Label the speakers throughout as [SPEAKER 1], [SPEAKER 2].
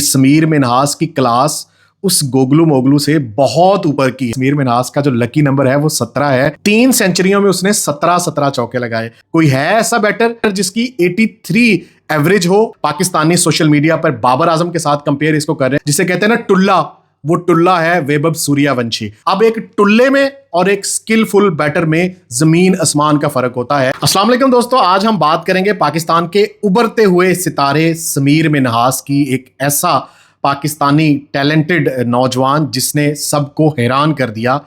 [SPEAKER 1] समीर मिन्हास की क्लास उस गोगलू मोगलू से बहुत ऊपर की है। समीर मिन्हास का जो लकी नंबर है वो 17 है। 3 सेंचुरियों में उसने 17 चौके लगाए। कोई है ऐसा बैटर जिसकी 83 एवरेज हो? पाकिस्तानी सोशल मीडिया पर बाबर आजम के साथ कंपेयर इसको कर रहे हैं, जिसे कहते हैं ना टुल्ला। वो टुल्ला है वैभव सूर्यवंशी। अब एक टुल्ले में और एक स्किलफुल बैटर में जमीन आसमान का फर्क होता है। अस्सलाम वालेकुम दोस्तों, आज हम बात करेंगे पाकिस्तान के उभरते हुए सितारे समीर मिन्हास की। एक ऐसा पाकिस्तानी टैलेंटेड नौजवान जिसने सबको हैरान कर दिया।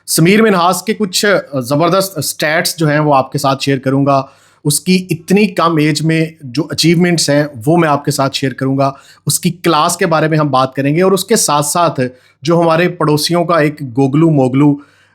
[SPEAKER 1] समीर मिन्हास के कुछ ज़बरदस्त स्टैट्स जो हैं वो आपके साथ शेयर करूंगा। उसकी इतनी कम एज में जो अचीवमेंट्स हैं वो मैं आपके साथ शेयर करूंगा। उसकी क्लास के बारे में हम बात करेंगे और उसके साथ साथ जो हमारे पड़ोसियों का एक गोगलू मोगलू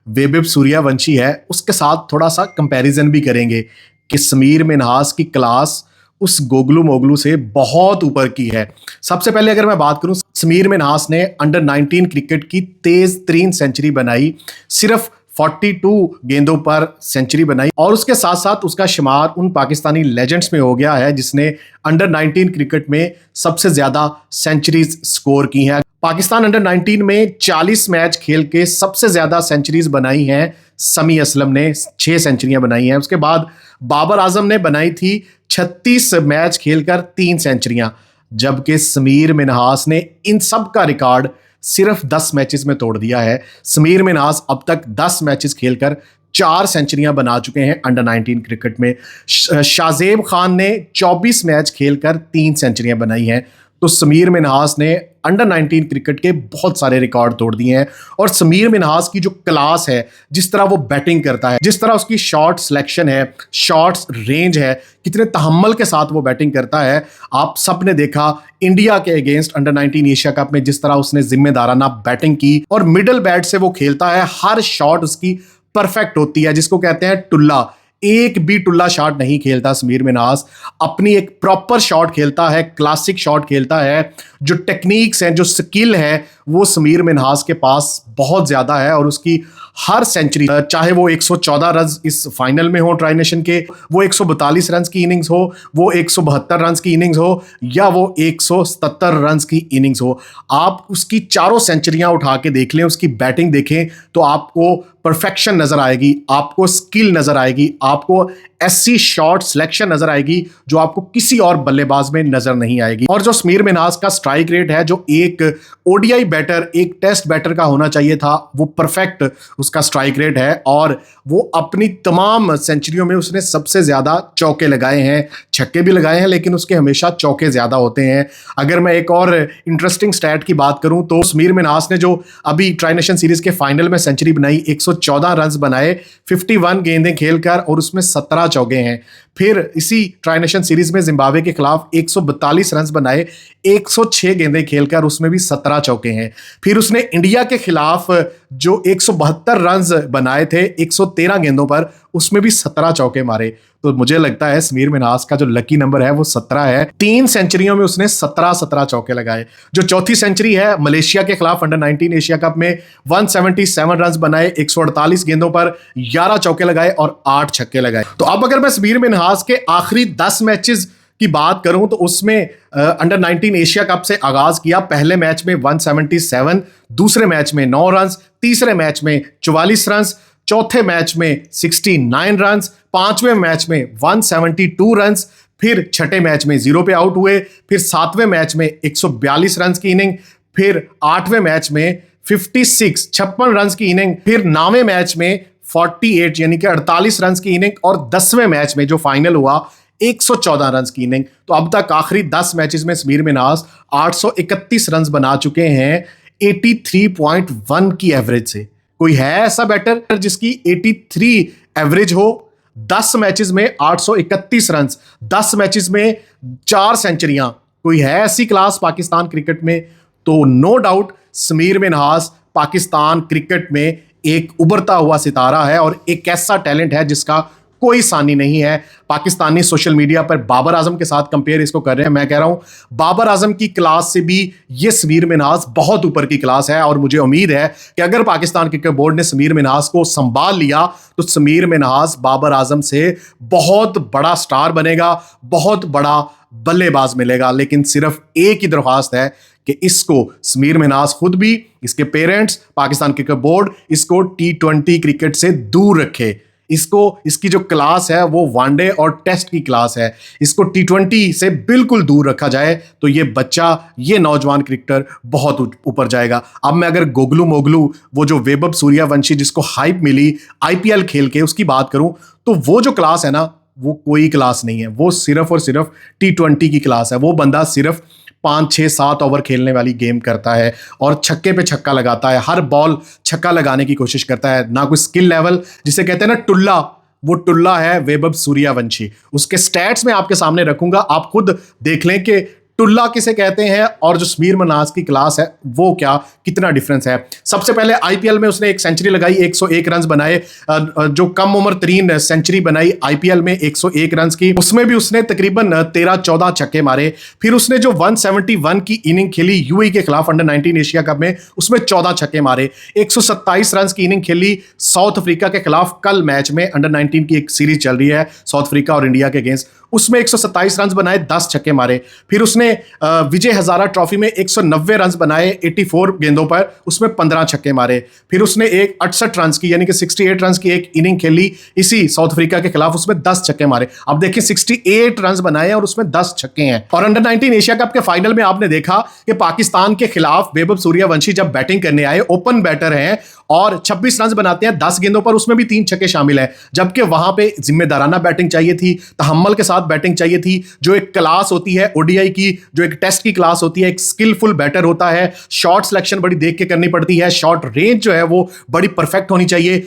[SPEAKER 1] वैभव सूर्यवंशी है उसके साथ थोड़ा सा कंपैरिजन भी करेंगे कि समीर मिन्हास की क्लास उस गोगलू मोगलू से बहुत ऊपर की है। सबसे पहले अगर मैं बात करूं, समीर मिन्हास ने अंडर 19 क्रिकेट की तेज तरीन सेंचुरी बनाई। सिर्फ 42 गेंदों पर सेंचुरी बनाई और उसके साथ साथ उसका शुमार उन पाकिस्तानी लेजेंड्स में हो गया है जिसने अंडर 19 क्रिकेट में सबसे ज्यादा सेंचुरीज स्कोर की हैं। पाकिस्तान अंडर 19 में 40 मैच खेल के सबसे ज्यादा सेंचुरीज बनाई हैं समी असलम ने 6 सेंचुरियां बनाई हैं। उसके बाद बाबर आजम ने बनाई थी 36 मैच खेलकर 3 सेंचुरियां, जबकि समीर मिन्हास ने इन सब का रिकॉर्ड सिर्फ 10 मैचेस में तोड़ दिया है। समीर मिन्हास अब तक 10 मैचेस खेलकर 4 सेंचुरियां बना चुके हैं अंडर 19 क्रिकेट में। शाजेब खान ने 24 मैच खेलकर 3 सेंचुरियां बनाई हैं। तो समीर मिन्हास ने अंडर 19 क्रिकेट के बहुत सारे रिकॉर्ड तोड़ दिए हैं। और समीर मिन्हास की जो क्लास है, जिस तरह वो बैटिंग करता है, जिस तरह उसकी शॉट सिलेक्शन है, शॉट्स रेंज है, कितने तहम्मुल के साथ वो बैटिंग करता है, आप सब ने देखा इंडिया के अगेंस्ट अंडर 19 एशिया कप में जिस तरह उसने जिम्मेदाराना बैटिंग की और मिडल बैट से वो खेलता है। हर शॉट उसकी परफेक्ट होती है, जिसको कहते हैं टुल्ला। एक भी टुल्ला शॉट नहीं खेलता समीर मिन्हास, अपनी एक प्रॉपर शॉट खेलता है, क्लासिक शॉट खेलता है। जो टेक्निक्स हैं, जो स्किल है, वो समीर मिन्हास के पास बहुत ज्यादा है। और उसकी हर सेंचुरी, चाहे वो 114 रन इस फाइनल में हो ट्राई नेशन के, वो 142 रन की इनिंग्स हो, वो 172 रन की इनिंग्स हो, या वो 177 रन की इनिंग्स हो, आप उसकी चारों सेंचुरियां उठा के देख लें, उसकी बैटिंग देखें तो आपको परफेक्शन नजर आएगी, आपको स्किल नजर आएगी, आपको ऐसी शॉट सिलेक्शन नजर आएगी जो आपको किसी और बल्लेबाज में नजर नहीं आएगी। और जो समीर मिन्हास का स्ट्राइक रेट है, जो एक ओडीआई बैटर, एक टेस्ट बैटर का होना चाहिए था, वो परफेक्ट उसका स्ट्राइक रेट है। और वो अपनी तमाम सेंचुरियों में उसने सबसे ज्यादा चौके लगाए हैं, छक्के भी लगाए हैं, लेकिन उसके हमेशा चौके ज्यादा होते हैं। अगर मैं एक और इंटरेस्टिंग स्टैट की बात करूं तो समीर मिन्हास ने जो अभी ट्राई नेशन सीरीज के फाइनल में सेंचुरी बनाई, 114 रन बनाए 51 गेंदें खेलकर, और उसमें 17 चौके हैं। फिर इसी ट्राई नेशन सीरीज में जिम्बाब्वे के खिलाफ 142 रन बनाए 106 गेंदें खेलकर, उसमें भी 17 चौके हैं। फिर उसने इंडिया के खिलाफ जो 172 रन बनाए थे 113 गेंदों पर, उसमें भी 17 चौके मारे। तो मुझे लगता है समीर मिन्हास का जो लकी नंबर है वो 17 है। 3 सेंचुरियों में उसने 17 चौके लगाए। जो चौथी सेंचुरी है, मलेशिया के खिलाफ अंडर 19 एशिया कप में 177 रन बनाए 148 गेंदों पर, 11 चौके लगाए और 8 छक्के लगाए। तो अब अगर मैं समीर मिन्हास के आखिरी 10 मैचेस की बात करूं तो उसमें अंडर 19 एशिया कप से आगाज किया। पहले मैच में 177, दूसरे मैच में 9 रन, तीसरे मैच में 44 रन, चौथे मैच में 69 रन, पांचवें मैच में 172 रन, फिर छठे मैच में 0 पे आउट हुए, फिर सातवें मैच में 142 रन की इनिंग, फिर आठवें मैच में 56 रन की इनिंग, फिर 9वें मैच में 48 यानी कि 48 रन की इनिंग, और 10वें मैच में जो फाइनल हुआ 114 रन की इनिंग। तो अब तक आखिरी 10 मैचेस में समीर मिन्हास 831 रन बना चुके हैं 83.1 की एवरेज से। कोई है ऐसा बैटर जिसकी 83 एवरेज हो? 10 मैचेस में 831 रन, 10 मैचेस में 4 सेंचुरियां। कोई है ऐसी क्लास पाकिस्तान क्रिकेट में? तो no doubt Sameer Minhas Pakistan cricket में एक उभरता हुआ सितारा है और एक ऐसा टैलेंट है जिसका कोई सानी नहीं है। पाकिस्तानी सोशल मीडिया पर बाबर आजम के साथ कंपेयर इसको कर रहे हैं। मैं कह रहा हूं बाबर आजम की क्लास से भी ये समीर मिन्हास बहुत ऊपर की क्लास है, और मुझे उम्मीद है कि अगर पाकिस्तान क्रिकेट बोर्ड ने समीर मिन्हास को संभाल लिया तो समीर मिन्हास बाबर आजम से बहुत बड़ा स्टार बनेगा, बहुत बड़ा बल्लेबाज मिलेगा। लेकिन सिर्फ एक ही दरख्वास्त है कि इसको समीर मिन्हास खुद भी, इसके पेरेंट्स, पाकिस्तान क्रिकेट बोर्ड इसको T20 क्रिकेट से दूर रखे। इसकी जो क्लास है वो वनडे और टेस्ट की क्लास है, इसको T20 से बिल्कुल दूर रखा जाए तो ये बच्चा, ये नौजवान क्रिकेटर बहुत ऊपर जाएगा। अब मैं अगर गोगलू मोगलू, वो जो वैभव सूर्यवंशी जिसको हाइप मिली IPL खेल के, उसकी बात करूं तो वो जो क्लास है ना, वो कोई क्लास नहीं है, वो सिर्फ और सिर्फ T20 की क्लास है। वो बंदा सिर्फ 5, 6, 7 ओवर खेलने वाली गेम करता है और छक्के पे छक्का लगाता है, हर बॉल छक्का लगाने की कोशिश करता है। ना कोई स्किल लेवल, जिसे कहते हैं ना टुल्ला, वो टुल्ला है वैभव सूर्यवंशी। उसके स्टैट्स में आपके सामने रखूंगा, आप खुद देख लें कि टुल्ला किसे कहते हैं और जो समीर मिन्हास की क्लास है वो क्या, कितना डिफरेंस है। सबसे पहले IPL में उसने एक सेंचुरी लगाई, 101 रन बनाए, जो कम उम्र तरीन सेंचुरी बनाई IPL में 101 रन की, उसमें भी उसने तकरीबन 13-14 छक्के मारे। फिर उसने जो 171 की इनिंग खेली UAE के खिलाफ अंडर-19 एशिया कप में, उसमें 14 छक्के मारे। 127 रन की इनिंग खेली साउथ अफ्रीका के खिलाफ, कल मैच में अंडर-19 की एक सीरीज चल रही है साउथ अफ्रीका और इंडिया के अगेंस्ट, उसमें 127 रन बनाए, 10 छक्के मारे। फिर उसने विजय हजारा ट्रॉफी में 190 रन बनाए 84 गेंदों पर, उसमें 15 छक्के मारे। फिर उसने एक 68 रन की यानी कि 68 रन की एक इनिंग खेली इसी साउथ अफ्रीका के खिलाफ, उसमें 10 छक्के मारे। अब देखिए 68 रन बनाए और उसमें 10 छक्के हैं। और अंडर-19 एशिया कप के फाइनल में आपने देखा कि पाकिस्तान के खिलाफ वैभव सूर्यवंशी जब बैटिंग करने आए, ओपन बैटर हैं और 26 रन बनाते हैं 10 गेंदों पर, उसमें भी 3 छक्के शामिल हैं। जबकि वहां पे जिम्मेदाराना बैटिंग चाहिए थी, तहम्मुल के साथ बैटिंग चाहिए थी, जो एक क्लास होती है ODI की, जो एक टेस्ट की क्लास होती है, एक स्किलफुल बैटर होता है, शॉट सिलेक्शन बड़ी देख के करनी पड़ती है, शॉट रेंज जो है वो बड़ी परफेक्ट होनी चाहिए,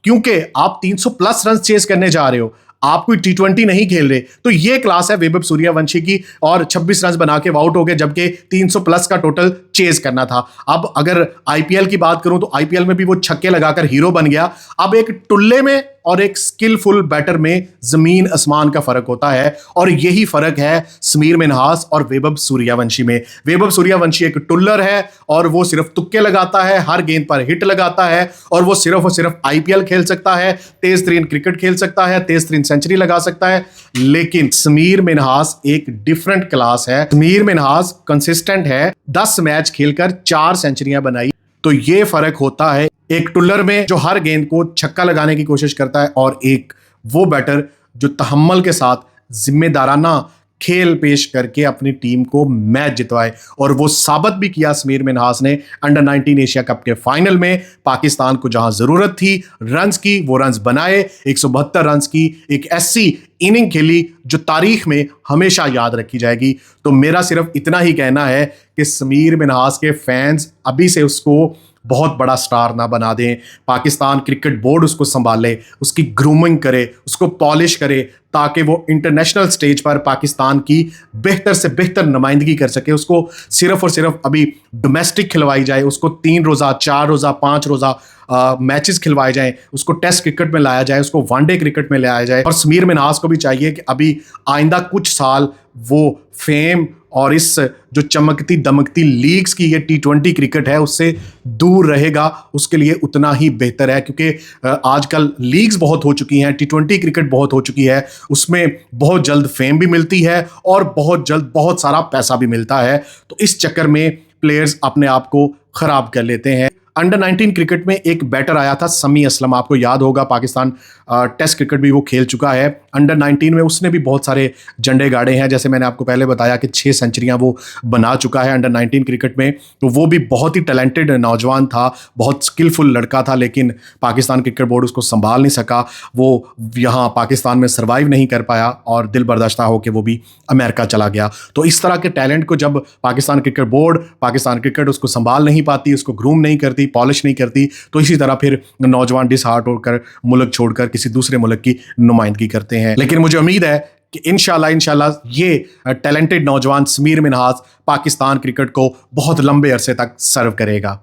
[SPEAKER 1] क्योंकि आप 300 प्लस रन चेस करने जा रहे हो, आप कोई T20 नहीं खेल रहे। तो ये क्लास है वैभव सूर्यवंशी की, और 26 रन बना के आउट हो गए, जबकि 300 प्लस का टोटल चेज करना था। अब अगर IPL की बात करूं तो IPL में भी वो छक्के लगाकर हीरो बन गया। अब एक टुल्ले में और एक स्किलफुल बैटर में जमीन आसमान का फर्क होता है, और यही फर्क है समीर मिन्हास और वैभव सूर्यवंशी में। वैभव सूर्यवंशी एक टुल्लर है और वो सिर्फ तुक्के लगाता है, हर गेंद पर हिट लगाता है, और वो सिर्फ IPL खेल सकता है, तेज तरीन क्रिकेट खेल सकता है, तेज तरीन सेंचुरी लगा सकता है। लेकिन समीर मिन्हास एक डिफरेंट क्लास है। समीर मिन्हास कंसिस्टेंट है, 10 मैच खेलकर 4 सेंचुरियां बनाई। तो ये फर्क होता है एक टुल्लर में जो हर गेंद को छक्का लगाने की कोशिश करता है, और एक वो बैटर जो तहम्मुल के साथ जिम्मेदाराना खेल पेश करके अपनी टीम को मैच जितवाए। और वो साबित भी किया समीर मिन्हास ने अंडर-19 एशिया कप के फाइनल में। पाकिस्तान को जहां जरूरत थी रन्स की, वो रन्स बनाए। 172 रन्स की एक ऐसी इनिंग खेली जो तारीख में हमेशा याद रखी जाएगी। तो मेरा सिर्फ इतना ही कहना है कि समीर मिन्हास के फैंस अभी से उसको बहुत बड़ा स्टार ना बना दें। पाकिस्तान क्रिकेट बोर्ड उसको संभाले, उसकी ग्रूमिंग करे, उसको पॉलिश करे, ताकि वो इंटरनेशनल स्टेज पर पाकिस्तान की बेहतर से बेहतर नुमाइंदगी कर सके। उसको सिर्फ और सिर्फ अभी डोमेस्टिक खिलवाई जाए, उसको 3 रोज़ा, 4 रोज़ा, 5 रोज़ा मैचेस खिलवाए जाएं, उसको टेस्ट क्रिकेट में लाया जाए, उसको वनडे क्रिकेट में लाया जाए। और समीर मिन्हास को भी चाहिए कि अभी आइंदा कुछ साल वो फेम और इस जो चमकती दमकती लीग्स की ये T20 क्रिकेट है उससे दूर रहेगा, उसके लिए उतना ही बेहतर है। क्योंकि आजकल लीग्स बहुत हो चुकी हैं, T20 क्रिकेट बहुत हो चुकी है, उसमें बहुत जल्द फेम भी मिलती है और बहुत जल्द बहुत सारा पैसा भी मिलता है। तो इस चक्कर में प्लेयर्स अपने आप को खराब कर लेते हैं। अंडर-19 क्रिकेट में एक बैटर आया था समी असलम, आपको याद होगा, पाकिस्तान टेस्ट क्रिकेट भी वो खेल चुका है। अंडर-19 में उसने भी बहुत सारे झंडे गाड़े हैं, जैसे मैंने आपको पहले बताया कि 6 सेंचुरियां वो बना चुका है अंडर-19 क्रिकेट में। तो वो भी बहुत ही टैलेंटेड नौजवान था, बहुत स्किलफुल लड़का था, लेकिन पाकिस्तान क्रिकेट बोर्ड उसको संभाल नहीं सका। वो यहाँ पाकिस्तान में सर्वाइव नहीं कर पाया और दिल बर्दाश्ता होकर वो भी अमेरिका चला गया। तो इस तरह के टैलेंट को जब Pakistan cricket board, Pakistan cricket उसको संभाल नहीं पाती, उसको ग्रूम नहीं करती, पॉलिश नहीं करती, तो इसी तरह फिर नौजवान डिसहार्ट होकर मुल्क छोड़कर किसी दूसरे मुल्क की नुमाइंदगी करते हैं। लेकिन मुझे उम्मीद है कि इंशाल्लाह ये टैलेंटेड नौजवान समीर मिन्हास पाकिस्तान क्रिकेट को बहुत लंबे अरसे तक सर्व करेगा।